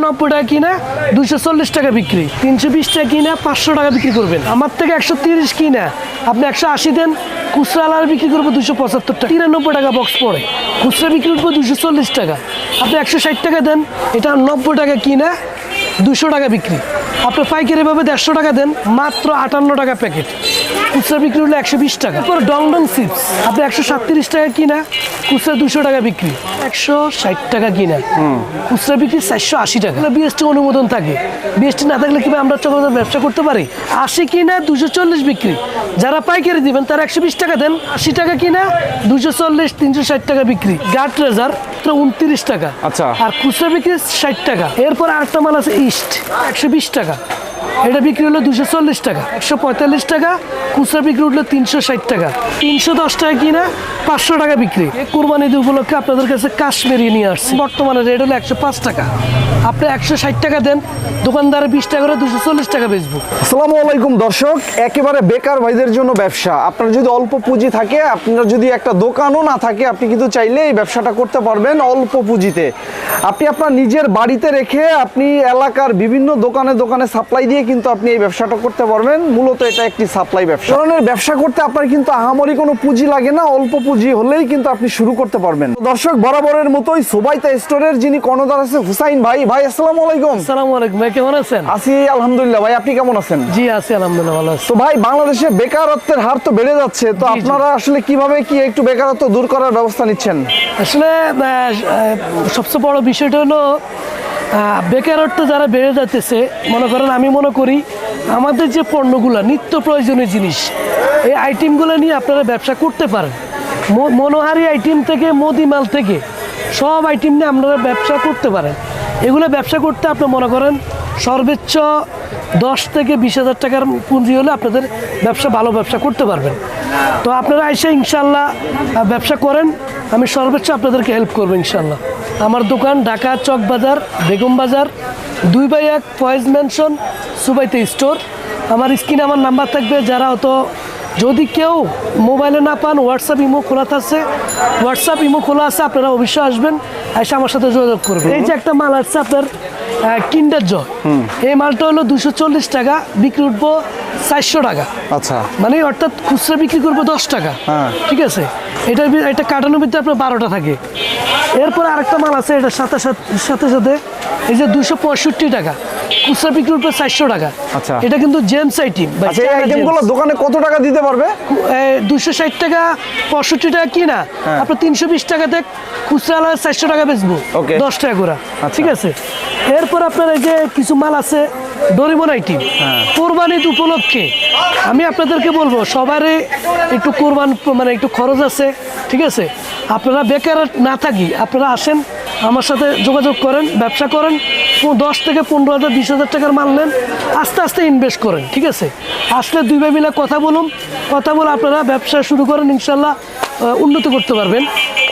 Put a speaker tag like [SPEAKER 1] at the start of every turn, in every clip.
[SPEAKER 1] 390 টাকা কিনা 240 টাকা বিক্রি, 320 টাকা কিনা 500 টাকা বিক্রি করবেন। আমার থেকে 130 কিনা আপনি 180 দেন, খুচরা আলার বিক্রি করবো 275 টাকা, 93 টাকা বক্স পড়ে। খুচরা বিক্রি করবো 240 টাকা, আপনি 160 টাকা দেন, এটা 90 টাকা কিনা 200 টাকা বিক্রি। আপনি পাইকারি ভাবে 150 টাকা দেন, মাত্র 58 টাকা প্যাকেট। খুচরা বিক্রি হলো 120 টাকা। তারপর ডং চিপস আপনি 137 টাকা কিনা, খুচরা 200 টাকা বিক্রি, 160 টাকা কিনা, খুচরা বিক্রি 480 টাকা। বিএসটি অনুমোদন থাকে, বিএসটি না থাকলে কিভাবে আমরা চকলেটের ব্যবসা করতে পারি? 80 কিনা 240 বিক্রি, যারা পাইকারি দিবেন তারা 120 টাকা দেন, 80 টাকা কিনা 240, 360 টাকা বিক্রি। গার্ড ট্রেজার 29 টাকা,
[SPEAKER 2] আচ্ছা,
[SPEAKER 1] আর খুচরা বিক্রি 60 টাকা। এরপর আরেকটা মাল আছে ইস্ট 120 টাকা, এটা বিক্রি হলো 240 টাকা, 145 টাকা, খুচরা বিক্রি উঠলো 360 টাকা, 310 টাকা কিনা 500 টাকা বিক্রি। কোরবানি ঈদ উপলক্ষে আপনাদের কাছে কাশ্মীরি নিয়ে আসছে, বর্তমানে রেট হলো 105 টাকা। আপনি 160 টাকা দেন, দোকানদারে 20 টাকা করে 240 টাকা বেচবো।
[SPEAKER 2] আসসালামু আলাইকুম দর্শক, একেবারে বেকার ভাইদের জন্য ব্যবসা। আপনার যদি অল্প পুঁজি থাকে, আপনার যদি একটা দোকানও না থাকে, আপনি কিন্তু চাইলে এই ব্যবসাটা করতে পারবেন অল্প পুঁজিতে। আপনি আপনার নিজের বাড়িতে রেখে আপনি এলাকার বিভিন্ন দোকানে দোকানে সাপ্লাই দিয়ে কিন্তু আপনি এই ব্যবসাটা করতে পারবেন। মূলত এটা একটি সাপ্লাই ব্যবসা। ধরনের ব্যবসা করতে আপনার কিন্তু আহামরি কোনো পুঁজি লাগে না, অল্প পুঁজি হলেই কিন্তু আপনি শুরু করতে পারবেন। দর্শক, বরাবরের মতোই সুবাইতা স্টোরের যিনি কর্ণধার আছে হুসাইন ভাই। ভাই আসসালামু আলাইকুম।
[SPEAKER 1] আসসালামু আলাইকুম ভাই, কেমন আছেন?
[SPEAKER 2] আছি আলহামদুলিল্লাহ। ভাই আপনি কেমন আছেন?
[SPEAKER 1] জি আছি আলহামদুলিল্লাহ, ভালো আছি।
[SPEAKER 2] তো ভাই, বাংলাদেশে বেকারত্বের হার তো বেড়ে যাচ্ছে, তো আপনারা আসলে কিভাবে কি একটু বেকারত্ব দূর করার ব্যবস্থা নিচ্ছেন?
[SPEAKER 1] আসলে সবচেয়ে বড় বিষয়টা হলো বেকারত্ব যারা বেড়ে যাচ্ছে, মনে করেন আমি মনে করি আমাদের যে পণ্যগুলো নিত্য প্রয়োজনীয় জিনিস, এই আইটেমগুলো নিয়ে আপনারা ব্যবসা করতে পারেন। মনোহারি আইটেম থেকে মুদিমাল থেকে সব আইটেম নিয়ে আপনারা ব্যবসা করতে পারেন। এগুলো ব্যবসা করতে আপনি মনে করেন সর্বোচ্চ 10 থেকে 20,000 টাকার পুঁজি হলে আপনাদের ব্যবসা ভালো ব্যবসা করতে পারবেন। তো আপনারা এসে ইনশাল্লাহ ব্যবসা করেন, আমি সর্বোচ্চ আপনাদেরকে হেল্প করবো ইনশাল্লাহ। আমার দোকান ঢাকা চক বাজার, বেগম বাজার, 2/1 ফয়েজ ম্যানশন, সুবাইতা স্টোর। আমার স্ক্রিনে আমার নাম্বার থাকবে, যারা হয়তো যদি কেউ মোবাইলে না পান, হোয়াটসঅ্যাপ ইমো খোলা আছে, হোয়াটসঅ্যাপ ইমো খোলা আছে, আপনারা অবশ্যই আসবেন, এসে আমার সাথে যোগাযোগ করবেন। এই যে একটা মাল আছে আপনার কিন্ডার জয়, এই মালটা হলো 240 টাকা, বিক্রি উঠবো 400 টাকা। আচ্ছা, মানে অর্থাৎ খুচরা বিক্রি করবো 10 টাকা। ঠিক আছে, এটা কাটানোর ভিতরে আপনার 12টা থাকে। এরপর আরেকটা মাল আছে, এটার সাথে সাথে এই যে 265 টাকা, খুচরা বিক্রি উঠবে 400 টাকা।
[SPEAKER 2] আচ্ছা,
[SPEAKER 1] এটা কিন্তু জেন্টস আইটেম।
[SPEAKER 2] আচ্ছা, এই আইটেমগুলো দোকানে কত টাকা দিতে পারবে?
[SPEAKER 1] 260 টাকা, 65 টাকা কিনা আপনার 320 টাকাতে খুচরা 400 টাকা বেচবো, 10 টাকা করে। ঠিক আছে, এরপর আপনার এই যে কিছু মাল আছে ডোরিমন আইটেম, কোরবানির উপলক্ষে আমি আপনাদেরকে বলবো সবারই একটু কোরবান মানে একটু খরচ আছে। ঠিক আছে, আপনারা বেকার না থাকি, আপনারা আসেন আমার সাথে যোগাযোগ করেন, ব্যবসা করেন, 10 থেকে 15,000 20,000 টাকার মাল নেন, আস্তে আস্তে ইনভেস্ট করেন। ঠিক আছে, আসলে দুই ভাই মিলে কথা বলে আপনারা ব্যবসা শুরু করেন, ইনশাল্লাহ উন্নতি করতে পারবেন।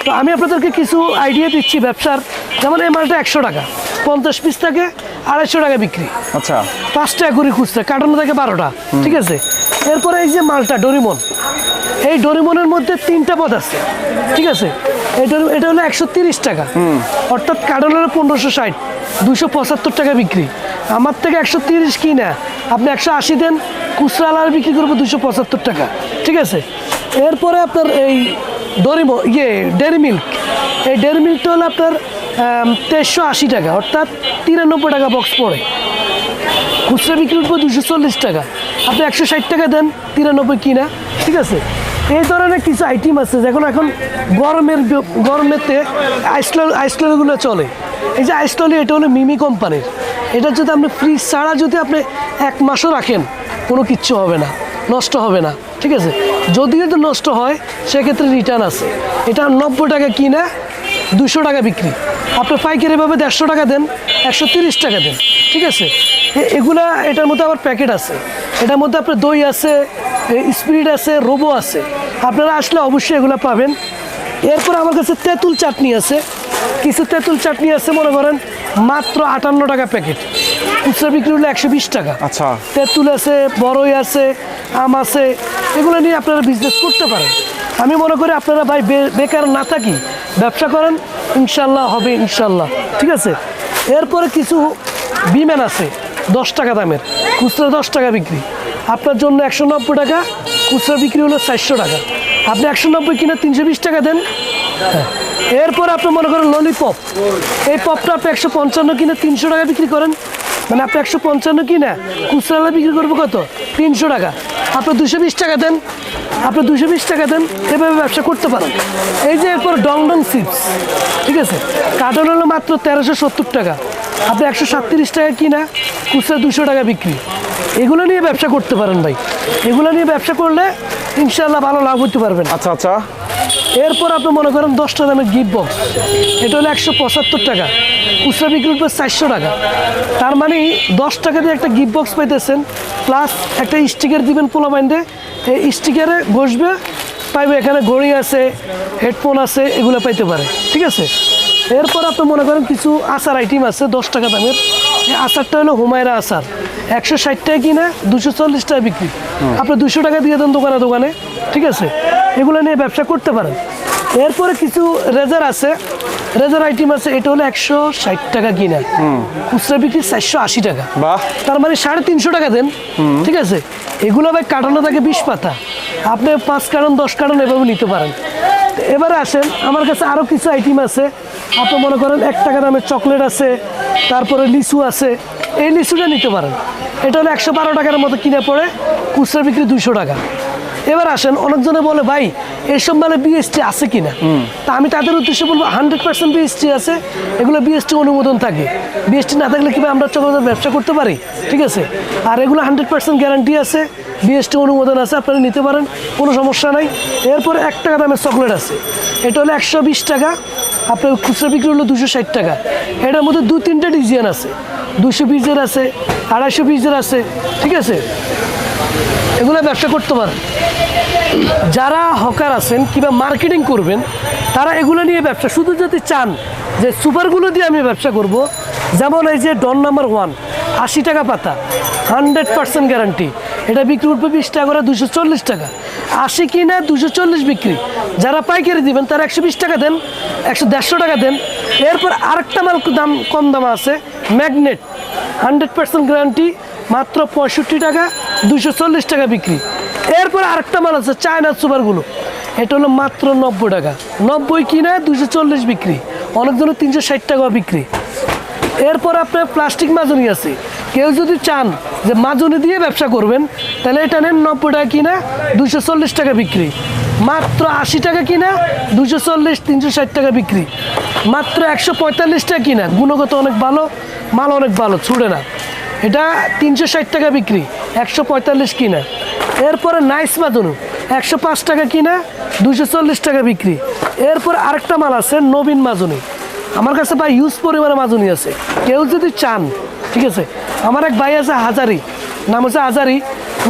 [SPEAKER 1] তো আমি আপনাদেরকে কিছু আইডিয়া দিচ্ছি ব্যবসার। যেমন এই মালটা 100 টাকা, 50 পিস থাকে 250 টাকা বিক্রি। আচ্ছা, 5 টাকা করে খুচরা, কাটানো থাকে 12টা। ঠিক আছে, এরপরে এই যে মালটা ডোরিমন, এই ডোরিমনের মধ্যে 3টা পদ আছে। ঠিক আছে, এটা হলো 130 টাকা, অর্থাৎ কাটানো হলো 1560, 275 টাকা বিক্রি। আমার থেকে 130 কিনা আপনি 180 দেন, খুচরা আলার বিক্রি করবো 275 টাকা। ঠিক আছে, এরপরে আপনার এই ডেয়ারি মিল্ক, এই ডেয়ারি মিল্কটা হলো আপনার 2380 টাকা, অর্থাৎ 93 টাকা বক্স পড়ে। খুচরা বিক্রি উঠবো 240 টাকা, আপনি 160 টাকা দেন, 93 কিনা। ঠিক আছে, এই ধরনের কিছু আইটেম আছে যেগুলো এখন গরমেতে আইসলগুলো চলে। এই যে আইসলি, এটা হলো মিমি কোম্পানির। এটা যদি আপনি ফ্রিজ ছাড়া যদি আপনি 1 মাসও রাখেন, কোনো কিচ্ছু হবে না, নষ্ট হবে না। ঠিক আছে, যদি এটা নষ্ট হয় সেক্ষেত্রে রিটার্ন আছে। এটা 90 টাকা কিনা 200 টাকা বিক্রি, আপনি পাইকারিভাবে 150 টাকা দেন, 130 টাকা দেন। ঠিক আছে, এগুলা এটার মধ্যে আবার প্যাকেট আছে, এটার মধ্যে আপনার দই আছে, স্পিরিট আছে, রোবো আছে। আপনারা আসলে অবশ্যই এগুলো পাবেন। এরপর আমার কাছে তেঁতুল চাটনি আছে, কিছু তেঁতুল চাটনি আছে মনে করেন মাত্র 58 টাকা প্যাকেট, খুচরা বিক্রি হলো 120 টাকা। আচ্ছা, তেঁতুল আছে, বড়ই আছে, আম আছে, এগুলো নিয়ে আপনারা বিজনেস করতে পারেন। আমি মনে করি আপনারা ভাই বেকার না থাকি ব্যবসা করেন, ইনশাল্লাহ হবে ইনশাল্লাহ। ঠিক আছে, এরপরে কিছু বিমান আছে 10 টাকা দামের, খুচরা 10 টাকা বিক্রি। আপনার জন্য 190 টাকা, খুচরা বিক্রি হলো 400 টাকা। আপনি 190 কিনে 320 টাকা দেন। হ্যাঁ, এরপর আপনি মনে করেন ললিপপ, এই পপটা আপনি 155 কিনে 300 টাকা বিক্রি করেন, মানে আপনি 155 কিনে খুচরা বিক্রি করবো কত, 300 টাকা। আপনি 220 টাকা দেন, আপনি 220 টাকা দেন, এভাবে ব্যবসা করতে পারেন। এই যে এরপর ডং ডং চিপস, ঠিক আছে, কার্টন হলো মাত্র 1370 টাকা, আপনি 137 টাকা কিনা খুচরা 200 টাকা বিক্রি। এগুলো নিয়ে ব্যবসা করতে পারেন ভাই, এগুলো নিয়ে ব্যবসা করলে ইনশাল্লাহ ভালো লাভ করতে পারবেন।
[SPEAKER 2] আচ্ছা আচ্ছা।
[SPEAKER 1] এরপর আপনি মনে করেন 10টা দামের গিফট বক্স, এটা হলো 175 টাকা, খুচরা বিক্রি করবে 400 টাকা। তার মানে 10 টাকা দিয়ে একটা গিফট বক্স পাইতেছেন, প্লাস একটা স্টিকার দিবেন পোলা মাইন্ডে, এই স্টিকারে বসবে, পাইবে এখানে ঘড়ি আছে, হেডফোন আছে, এগুলো পাইতে পারে, ঠিক আছে। এরপর আপনি মনে করেন কিছু আচার আইটেম আছে 10 টাকা দামের। এই আচারটা হলো হুমায়রা আচার, 160 টাকা কিনা 240 টাকা বিক্রি। আপনি 200 টাকা দিয়ে দেন দোকানে দোকানে, ঠিক আছে। এগুলো নিয়ে ব্যবসা করতে পারেন। এরপরে কিছু রেজার আছে, রেজার আইটেম আছে, এটা হলো 160 টাকা কিনা, খুচরা বিক্রি 480 টাকা।
[SPEAKER 2] বাহ,
[SPEAKER 1] তার মানে 350 টাকা দেন, ঠিক আছে। এগুলো ভাই কাটানো থাকে 20 পাতা, আপনি 5 কার্টন 10 কার্টন এভাবে নিতে পারেন। এবারে আসেন, আমার কাছে আরও কিছু আইটেম আছে। আপনি মনে করেন 1 টাকা দামের চকলেট আছে, তারপরে লিচু আছে, এই লিচুটা নিতে পারেন। এটা হলো 112 টাকার মতো কিনে পড়ে, খুচরা বিক্রি 200 টাকা। এবার আসেন, অনেকজনে বলে ভাই এইসব মানে বিএসটি আছে কিনা, তা আমি তাদের উদ্দেশ্যে বলবো 100% বিএসটি আছে। এগুলো বিএসটি অনুমোদন থাকে, বিএসটি না থাকলে কিভাবে আমরা চকলেটের ব্যবসা করতে পারি, ঠিক আছে। আর এগুলো 100% গ্যারান্টি আছে, বিএসটি অনুমোদন আছে, আপনারা নিতে পারেন, কোনো সমস্যা নাই। এরপরে 1 টাকা দামের চকলেট আছে, এটা হলো 120 টাকা, আপনার খুচরা বিক্রি হলো 260 টাকা। এটার মধ্যে 2-3টা ডিজাইন আছে, 200 পিসের আছে, 250 পিসের আছে, ঠিক আছে। এগুলো ব্যবসা করতে পারেন। যারা হকার আছেন কিংবা মার্কেটিং করবেন, তারা এগুলো নিয়ে ব্যবসা, শুধু যদি চান যে সুপারগুলো দিয়ে আমি ব্যবসা করব, যেমন এই যে ডন নাম্বার 1 80 টাকা পাতা, 100% গ্যারান্টি, এটা বিক্রি করবে 20 টাকা করে, 240 টাকা। 80 কিনা 240 বিক্রি। যারা পাইকারি দিবেন তারা 120 টাকা দেন, 150 টাকা দেন। এরপর আরেকটা মাল দাম কম দাম আছে, ম্যাগনেট, 100% গ্যারান্টি, মাত্র 65 টাকা, 240 টাকা বিক্রি। এরপর আরেকটা মাল আছে চায়না সুপারগুলো, এটা হলো মাত্র 90 টাকা, 90 কিনা 240 বিক্রি, অনেকজনের 360 টাকা বিক্রি। এরপর আপনার প্লাস্টিক মাজনি আছে, কেউ যদি চান যে মাজনি দিয়ে ব্যবসা করবেন, তাহলে এটা নেন 90 টাকা কিনা 240 টাকা বিক্রি, মাত্র 80 টাকা কিনা 240, 360 টাকা বিক্রি, মাত্র 145 টাকা কিনা, গুণগত অনেক ভালো, মাল অনেক ভালো, ছুড়ে না। এটা 360 টাকা বিক্রি, 145 কিনা। এরপরে নাইস মাজনু 105 টাকা কিনা 240 টাকা বিক্রি। এরপর আরেকটা মাল আছে নবীন মাজনি, আমার কাছে ভাই ইউজ পরিমাণে মাজনি আছে, কেউ যদি চান, ঠিক আছে। আমার এক ভাই আছে হাজারি, নাম হচ্ছে হাজারি,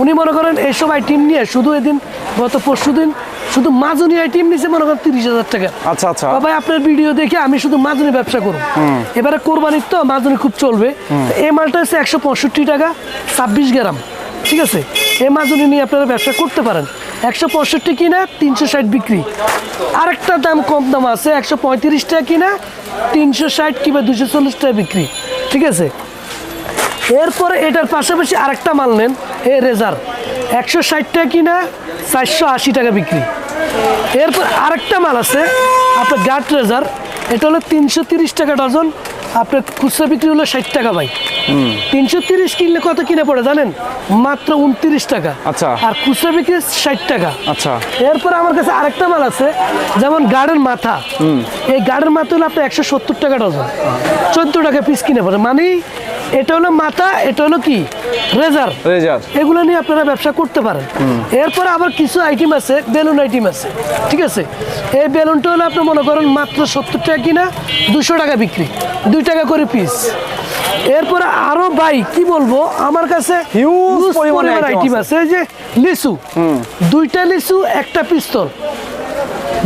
[SPEAKER 1] উনি মনে করেন এইসব আইটেম নিয়ে শুধু এদিন গত পরশু দিন শুধু মাজনি আইটেম নিয়েছে মনে করেন 30,000 টাকা।
[SPEAKER 2] আচ্ছা আচ্ছা।
[SPEAKER 1] ভাই আপনার ভিডিও দেখে আমি শুধু মাজনি ব্যবসা করব, এবারে কোরবানির তো মাজনি খুব চলবে। এই মালটা হচ্ছে 165 টাকা, 26 গ্রাম, ঠিক আছে। এই মাজনি নিয়ে আপনারা ব্যবসা করতে পারেন। 165 কিনা 360 বিক্রি। আরেকটা দাম কম দাম আছে, 135 টাকা কিনা 360 কিংবা 240 টাকা বিক্রি, ঠিক আছে। এরপরে এটার পাশাপাশি আরেকটা মাল নেন, এই রেজার 160 টাকা কিনা 480 টাকা বিক্রি। এরপর আরেকটা মাল আছে আপনার গার্ড রেজার, এটা হলো 330 টাকা ডজন, আপনার খুচরা বিক্রি হলো 60 টাকা ভাই। 330 কিনলে কত কিনে পড়ে জানেন, মাত্র 29 টাকা।
[SPEAKER 2] আচ্ছা।
[SPEAKER 1] আর খুচরা বিক্রি 60 টাকা।
[SPEAKER 2] আচ্ছা।
[SPEAKER 1] এরপর আমার কাছে আরেকটা মাল আছে, যেমন গার্ডের মাথা, এই গার্ডের মাথা হলো আপনার 170 টাকা ডজন, 14 টাকা পিস কিনে পড়ে। মানে এটা হলো মাথা, এটা হলো কি রেজার,
[SPEAKER 2] রেজার,
[SPEAKER 1] এগুলো নিয়ে আপনারা ব্যবসা করতে পারেন। এরপর আবার কিছু আইটেম আছে, বেলুন আইটেম আছে, ঠিক আছে। এই বেলুনটা হলো আপনি মনে করেন মাত্র 70 টাকা কিনা 200 টাকা বিক্রি, 2 টাকা করে পিস। এরপরে আরো ভাই কি বলবো, আমার কাছে
[SPEAKER 2] হিউজ পরিমাণে
[SPEAKER 1] আইটেম আছে। এই যে লিচু, 2টা লিচু একটা পিস্তল,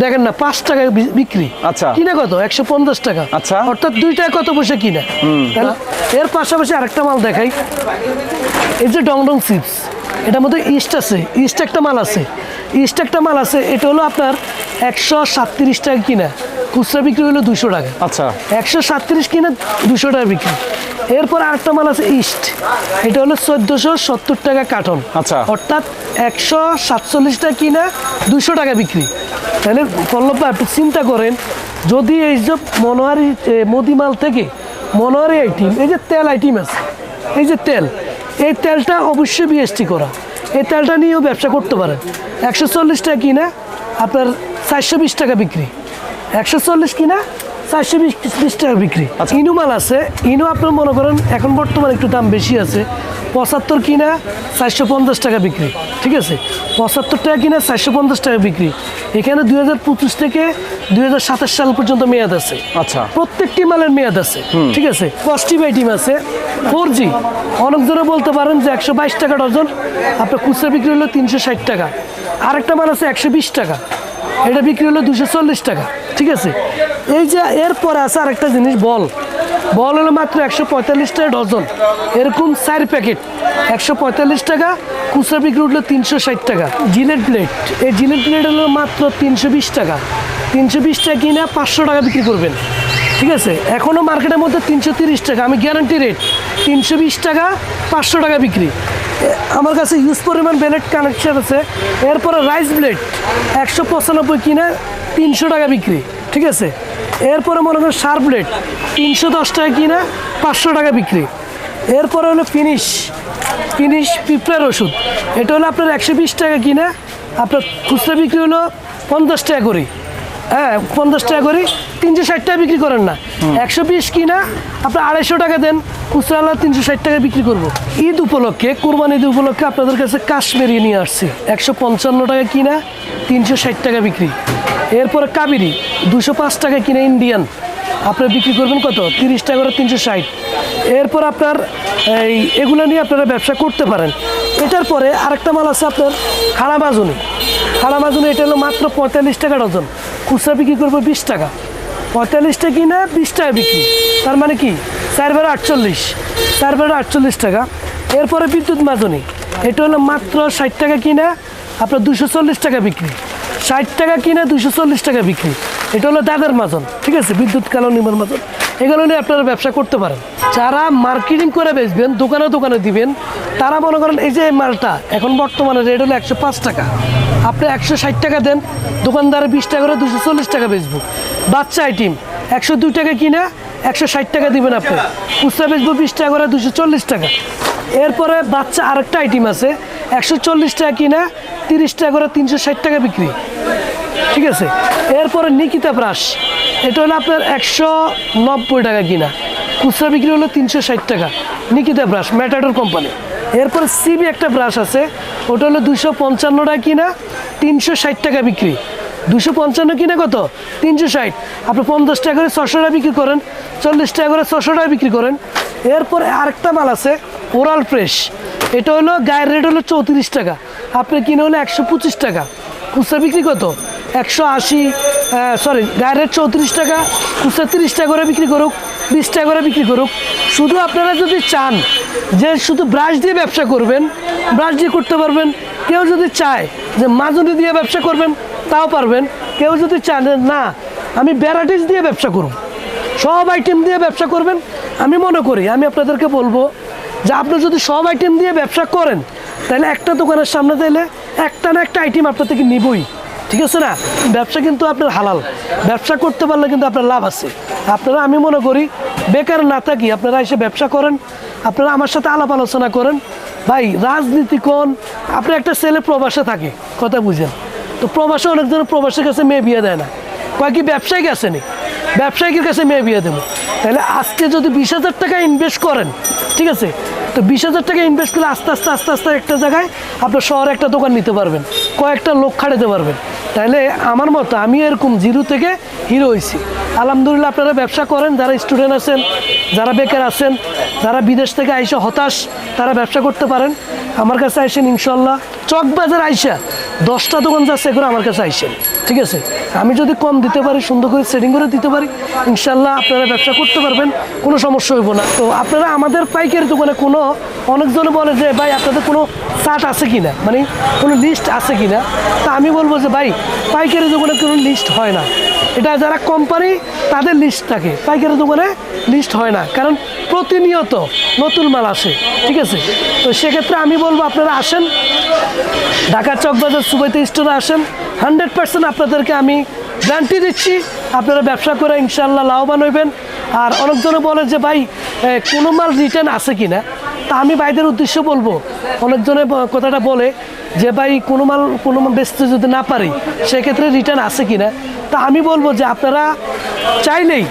[SPEAKER 1] দেখেন না 5 টাকা বিক্রি।
[SPEAKER 2] আচ্ছা।
[SPEAKER 1] কিনা কত 150 টাকা।
[SPEAKER 2] আচ্ছা।
[SPEAKER 1] অর্থাৎ 2 টাকা কত পয়সা কিনা। এর পাশাপাশি আরেকটা মাল দেখাই, এই যে ডং ডং চিপস, এটার মধ্যে ইস্ট আছে, ইস্ট একটা মাল আছে, ইস্ট একটা মাল আছে। এটা হলো আপনার 137 টাকা কিনা, খুচরা বিক্রি হলো 200 টাকা।
[SPEAKER 2] আচ্ছা,
[SPEAKER 1] 137 কিনা 200 টাকা বিক্রি। এরপর আরেকটা মাল আছে ইস্ট, এটা হলো 1470 টাকা কার্টন।
[SPEAKER 2] আচ্ছা।
[SPEAKER 1] অর্থাৎ 147 টাকা কিনা 200 টাকা বিক্রি। তাহলে পল্লব ভাই আপনি চিন্তা করেন, যদি এই যে মনোহারি মুদিমাল থেকে মনোহারি আইটেম, এই যে তেল আইটেম আছে, এই যে তেল, এই তেলটা অবশ্যই বিএসটি করা, এই তেলটা নিয়েও ব্যবসা করতে পারেন। 140 টাকা কিনা আপনার 420 টাকা বিক্রি, 140 কিনা 420 টাকা বিক্রি। ইনু মাল আছে, ইনু আপনার মনে করেন এখন বর্তমানে একটু দাম বেশি আছে, 75 কিনা 450 টাকা বিক্রি। ঠিক আছে, 75 টাকা কিনা 450 টাকা বিক্রি। এখানে 2025 থেকে 2027 সাল পর্যন্ত মেয়াদ আছে।
[SPEAKER 2] আচ্ছা,
[SPEAKER 1] প্রত্যেকটি মালের মেয়াদ আছে। ঠিক আছে, পজিটিভ আইটেম আছে 4G, অনেকজনে বলতে পারেন যে 122 টাকা ডজন, আপনার খুচরা বিক্রি হলো 360 টাকা। আরেকটা মাল আছে 120 টাকা, এটা বিক্রি হলো 240 টাকা। ঠিক আছে, এই যে এরপরে আছে আরেকটা জিনিস, বল, বল হলো মাত্র 145 টাকা ডজন, এরকম 4 প্যাকেট 145 টাকা, খুচরা বিক্রি উঠলো 360 টাকা। জিলেট প্লেট, এই জিলেট প্লেট হলো মাত্র 320 টাকা, 320 টাকা কিনে 500 টাকা বিক্রি করবেন। ঠিক আছে, এখনও মার্কেটের মধ্যে 330 টাকা, আমি গ্যারান্টি রেট 320 টাকা 500 টাকা বিক্রি। আমার কাছে ইউজ পরিমাণ ব্লেড কানেকশন আছে। এরপরে রাইস ব্লেড 195 কিনে 300 টাকা বিক্রি। ঠিক আছে, এরপরে মনে করেন শার্প ব্লেড 310 টাকা কিনা 500 টাকা বিক্রি। এরপরে হলো ফিনিশ পিঁপড়ার ওষুধ, এটা হলো আপনার 120 টাকা কিনা, আপনার খুচরা বিক্রি হলো 50 টাকা করে। হ্যাঁ, 50 টাকা করে, 360 টাকা বিক্রি করেন না। 120 কিনা আপনার 250 টাকা দেন, খুচরা 360 টাকা বিক্রি করবো। ঈদ উপলক্ষে, কোরবানি ঈদ উপলক্ষে আপনাদের কাছে কাশ্মীরি নিয়ে আসছি, 155 টাকা কিনা 360 টাকা বিক্রি। এরপরে কাবেরি 205 টাকা কিনা ইন্ডিয়ান, আপনারা বিক্রি করবেন কত, 30 টাকা করে 360। এরপর আপনার এগুলো নিয়ে আপনারা ব্যবসা করতে পারেন। এটার পরে আরেকটা মাল আছে আপনার খাড়া মাজুনি, এটা হলো মাত্র 45 টাকা ডজন, খুচরা বিক্রি করবো 20 টাকা। 45 টাকা কিনা 20 টাকা বিক্রি, তার মানে কি 4/48 টাকা। এরপরে বিদ্যুৎ মাজুনি, এটা হলো মাত্র 60 টাকা কিনা আপনার 240 টাকা বিক্রি, 60 টাকা কিনা 240 টাকা বিক্রি। এটা হলো দাদের মাজন। ঠিক আছে, বিদ্যুৎ কালো নিমের মাজন, এগুলো নিয়ে আপনারা ব্যবসা করতে পারেন। যারা মার্কেটিং করে বেচবেন, দোকানে দিবেন, তারা মনে করেন এই যে মালটা এখন বর্তমানে রেট হলো 105 টাকা, আপনি 160 টাকা দেন, দোকানদারে 20 টাকা করে 240 টাকা বেচবো। বাচ্চা আইটেম 102 টাকা কিনা 160 টাকা দিবেন আপনি, খুচরা বেচবো 20 টাকা করে 240 টাকা। এরপরে বাচ্চা আরেকটা আইটেম আছে 140 টাকা কিনা 30 টাকা করে 360 টাকা বিক্রি। ঠিক আছে, এরপরে নিকিতা ব্রাশ, এটা হলো আপনার 190 টাকা কিনা, খুচরা বিক্রি হলো 360 টাকা। Nikita brush, matador company. এরপরে সিবি একটা ব্রাশ আছে, ওটা হলো 255 টাকা কিনা 360 টাকা বিক্রি। 255 কিনা কত, 360, আপনি 50 টাকা করে 600 টাকা বিক্রি করেন, 40 টাকা করে 600 টাকা বিক্রি করেন। এরপরে আরেকটা মাল আছে ওরাল ফ্রেশ, এটা হলো গায়ের রেট হলো 34 টাকা, আপনি কিনে হলো 125 টাকা, খুচরা বিক্রি কত 180, গায়ের রেট 34 টাকা, খুচরা 30 টাকা করে বিক্রি করুক, 20 টাকা করে বিক্রি করুক। শুধু আপনারা যদি চান যে শুধু ব্রাশ দিয়ে ব্যবসা করবেন, ব্রাশ দিয়ে করতে পারবেন। কেউ যদি চায় যে মাজুনি দিয়ে ব্যবসা করবেন, তাও পারবেন। কেউ যদি চান যে না আমি ভ্যারাইটিস দিয়ে ব্যবসা করব, সব আইটেম দিয়ে ব্যবসা করবেন, আমি মনে করি, আমি আপনাদেরকে বলবো যে আপনি যদি সব আইটেম দিয়ে ব্যবসা করেন, তাহলে একটা দোকানের সামনে তাইলে একটা না একটা আইটেম আপনার থেকে নিবই। ঠিক আছে না, ব্যবসা কিন্তু আপনার হালাল, ব্যবসা করতে পারলে কিন্তু আপনার লাভ আছে। আপনারা, আমি মনে করি বেকার না থাকি, আপনারা এসে ব্যবসা করেন, আপনারা আমার সাথে আলাপ আলোচনা করেন। ভাই রাজনীতি কোন, আপনি একটা ছেলে প্রবাসে থাকে, কথা বুঝেন তো, প্রবাসে অনেকজন প্রবাসের কাছে মেয়ে বিয়ে দেয় না, কয় কি ব্যবসায়িক আসেনি, ব্যবসায়িকের কাছে মেয়ে বিয়ে দেবো। তাহলে আজকে যদি 20,000 টাকা ইনভেস্ট করেন, ঠিক আছে, তো 20,000 টাকা ইনভেস্ট করলে আস্তে আস্তে একটা জায়গায় আপনার শহরে একটা দোকান নিতে পারবেন, কয়েকটা লোক খাটাতে পারবেন। তাহলে আমার মতো আমি এরকম জিরো থেকে হিরো হয়েছি, আলহামদুলিল্লাহ। আপনারা ব্যবসা করেন, যারা স্টুডেন্ট আছেন, যারা বেকার আছেন, যারা বিদেশ থেকে আইসা হতাশ, তারা ব্যবসা করতে পারেন। আমার কাছে আইসেন ইনশাল্লাহ। চকবাজার আইসা 10টা দোকান যাচ্ছে করে আমার কাছে আইসেন, ঠিক আছে। আমি যদি কম দিতে পারি, সুন্দর করে সেটিং করে দিতে পারি, ইনশাল্লাহ আপনারা ব্যবসা করতে পারবেন, কোনো সমস্যা হইব না। তো আপনারা আমাদের পাইকারি দোকানে কোনো অনেকজনে বলে যে ভাই আপনাদের কোনো চার্ট আছে কি না, মানে কোনো লিস্ট আছে কি না। তা আমি বলবো যে ভাই পাইকারি দোকানে কোনো লিস্ট হয় না, এটা যারা কোম্পানি তাদের লিস্ট থাকে, পাইকারি দোকানে লিস্ট হয় না, কারণ প্রতিনিয়ত নতুন মাল আসে। ঠিক আছে, তো সেক্ষেত্রে আমি বলবো আপনারা আসেন, ঢাকা চকবাজার সুবাইতে স্টোরে আসেন, 100% আপনাদেরকে আমি গ্যারান্টি দিচ্ছি আপনারা ব্যবসা করে ইনশাল্লাহ লাভবান হইবেন। আর অনেকজনে বলে যে ভাই কোনো মাল রিটার্ন আছে কি না, তা আমি ভাইদের উদ্দেশ্য বলবো, অনেকজনে কথাটা বলে যে ভাই কোনো মাল বেচতে যদি না পারি সেক্ষেত্রে রিটার্ন আছে কি না। তা আমি বলবো যে আপনারা চাইলেই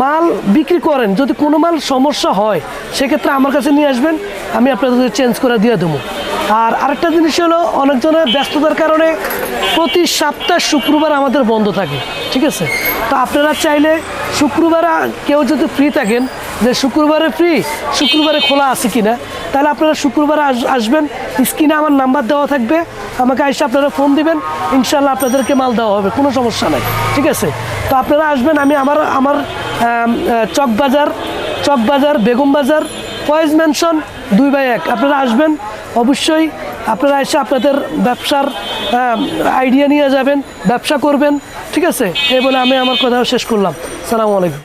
[SPEAKER 1] মাল বিক্রি করেন, যদি কোনো মাল সমস্যা হয় সেক্ষেত্রে আমার কাছে নিয়ে আসবেন, আমি আপনাদের চেঞ্জ করে দিয়ে দেবো। আর আরেকটা জিনিস হলো, অনেকজনের ব্যস্ততার কারণে প্রতি সপ্তাহ শুক্রবার আমাদের বন্ধ থাকে। ঠিক আছে, তো আপনারা চাইলে শুক্রবার কেউ যদি ফ্রি থাকেন, যে শুক্রবারে ফ্রি, শুক্রবারে খোলা আছে কিনা, তাহলে আপনারা শুক্রবারে আসবেন, স্ক্রিনে আমার নাম্বার দেওয়া থাকবে, আমাকে এসে আপনারা ফোন দিবেন, ইনশাল্লাহ আপনাদেরকে মাল দেওয়া হবে, কোনো সমস্যা নাই। ঠিক আছে, তো আপনারা আসবেন, আমি আমার চকবাজার বেগম বাজার ফয়েজ ম্যানশন 2/1, আপনারা আসবেন অবশ্যই, আপনারা এসে আপনাদের ব্যবসার আইডিয়া নিয়ে যাবেন, ব্যবসা করবেন। ঠিক আছে, এই বলে আমি আমার কথা শেষ করলাম। আসসালামু আলাইকুম।